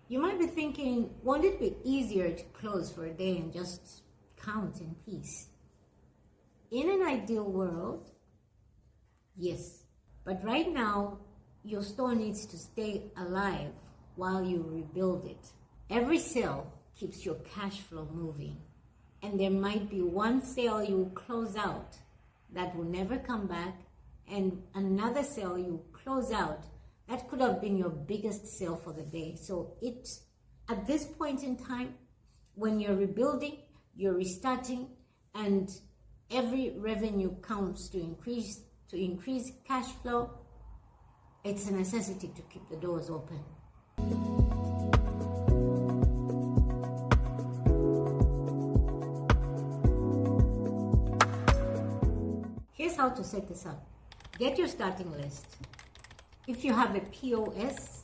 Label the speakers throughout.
Speaker 1: You might be thinking, won't it be easier to close for a day and just count in peace? In an ideal world, yes. But right now, your store needs to stay alive while you rebuild it. Every sale keeps your cash flow moving. And there might be one sale you close out that will never come back, and another sale you close out that could have been your biggest sale for the day. So at this point in time, when you're rebuilding, you're restarting, and every revenue counts to increase cash flow, it's a necessity to keep the doors open. Here's how to set this up. Get your starting list. If you have a POS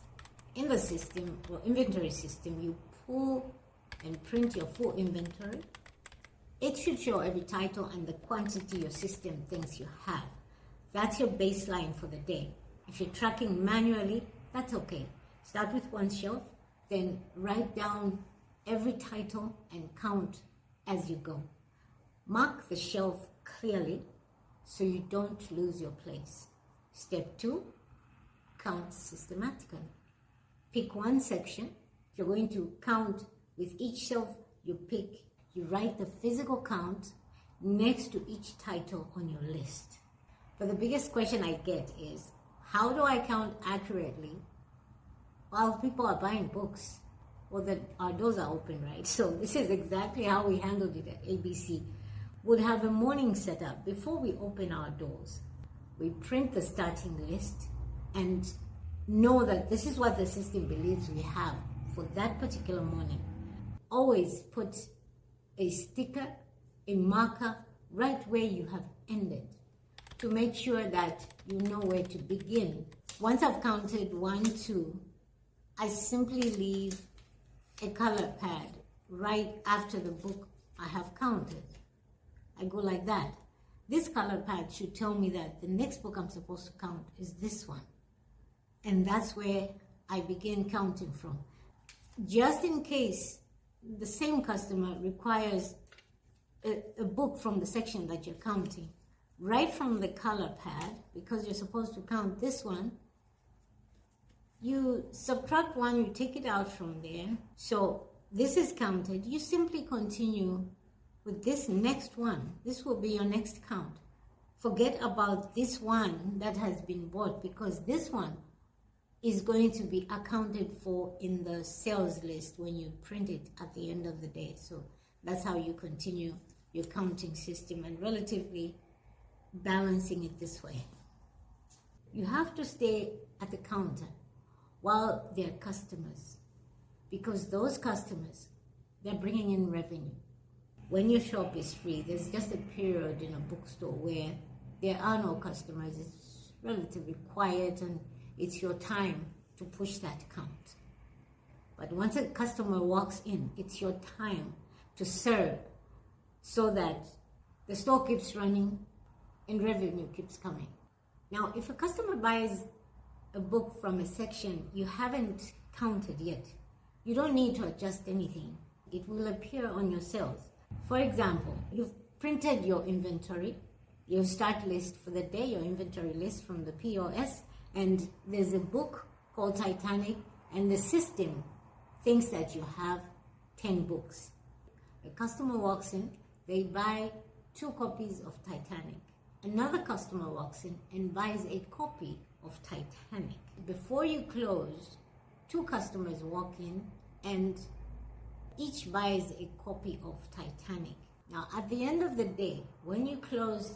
Speaker 1: in the system or inventory system, you pull and print your full inventory. It should show every title and the quantity your system thinks you have. That's your baseline for the day. If you're tracking manually, that's okay. Start with one shelf, then write down every title and count as you go. Mark the shelf clearly so you don't lose your place. Step 2, count systematically. Pick one section. If you're going to count with each shelf, you write the physical count next to each title on your list. But the biggest question I get is, how do I count accurately while people are buying books? Well, our doors are open, right? So this is exactly how we handled it at ABC. We'd have a morning setup before we open our doors. We print the starting list and know that this is what the system believes we have for that particular morning. Always put a sticker, a marker right where you have ended to make sure that you know where to begin. Once I've counted 1, 2, I simply leave a color pad right after the book I have counted. I go like that. This color pad should tell me that the next book I'm supposed to count is this one. And that's where I begin counting from. Just in case the same customer requires a book from the section that you're counting, right from the color pad, because you're supposed to count this one, you subtract 1, you take it out from there. So this is counted. You simply continue with this next one. This will be your next count. Forget about this one that has been bought, because this one is going to be accounted for in the sales list when you print it at the end of the day. So that's how you continue your counting system and relatively balancing it this way. You have to stay at the counter while they're customers, because those customers, they're bringing in revenue. When your shop is free, there's just a period in a bookstore where there are no customers. It's relatively quiet and it's your time to push that count. But once a customer walks in, it's your time to serve so that the store keeps running and revenue keeps coming. Now, if a customer buys a book from a section you haven't counted yet, you don't need to adjust anything. It will appear on your sales. For example, you've printed your inventory, your start list for the day, your inventory list from the POS, and there's a book called Titanic, and the system thinks that you have 10 books. A customer walks in, they buy 2 copies of Titanic. Another customer walks in and buys a copy of Titanic. Before you close, 2 customers walk in and each buys a copy of Titanic. Now, at the end of the day, when you close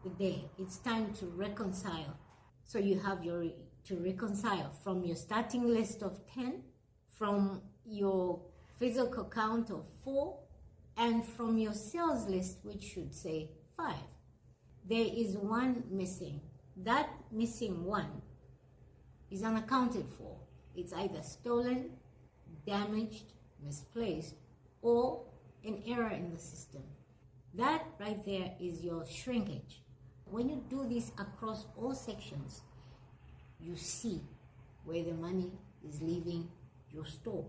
Speaker 1: the day, it's time to reconcile. So you have to reconcile from your starting list of 10, from your physical count of 4, and from your sales list, which should say 5. There is 1 missing. That missing 1 is unaccounted for. It's either stolen, damaged, misplaced, or an error in the system. That right there is your shrinkage. When you do this across all sections, you see where the money is leaving your store.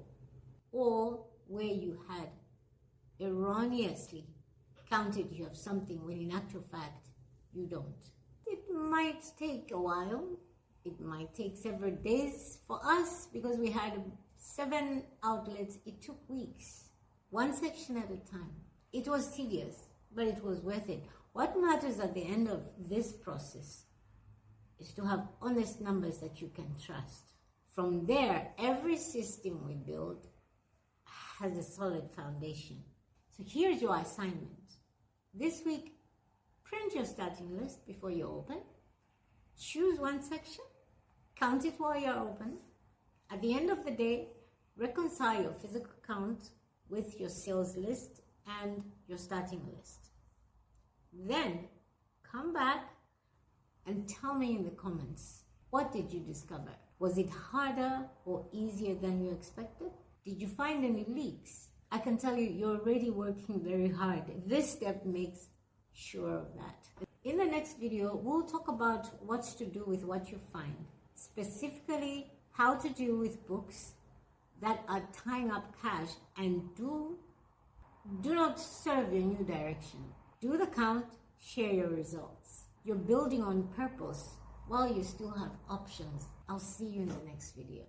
Speaker 1: or where you had erroneously counted you have something when in actual fact you don't. It might take a while. It might take several days. For us, because we had 7 outlets, it took weeks, one section at a time. It was tedious, but it was worth it. What matters at the end of this process is to have honest numbers that you can trust. From there, every system we build has a solid foundation. So here's your assignment. This week, print your starting list before you open. Choose one section, count it while you're open. At the end of the day, reconcile your physical count with your sales list and your starting list. Then come back and tell me in the comments, what did you discover? Was it harder or easier than you expected? Did you find any leaks? I can tell you, you're already working very hard. This step makes sure of that. In the next video, we'll talk about what to do with what you find. Specifically, how to deal with books that are tying up cash and do not serve your new direction. Do the count, share your results. You're building on purpose while you still have options. I'll see you in the next video.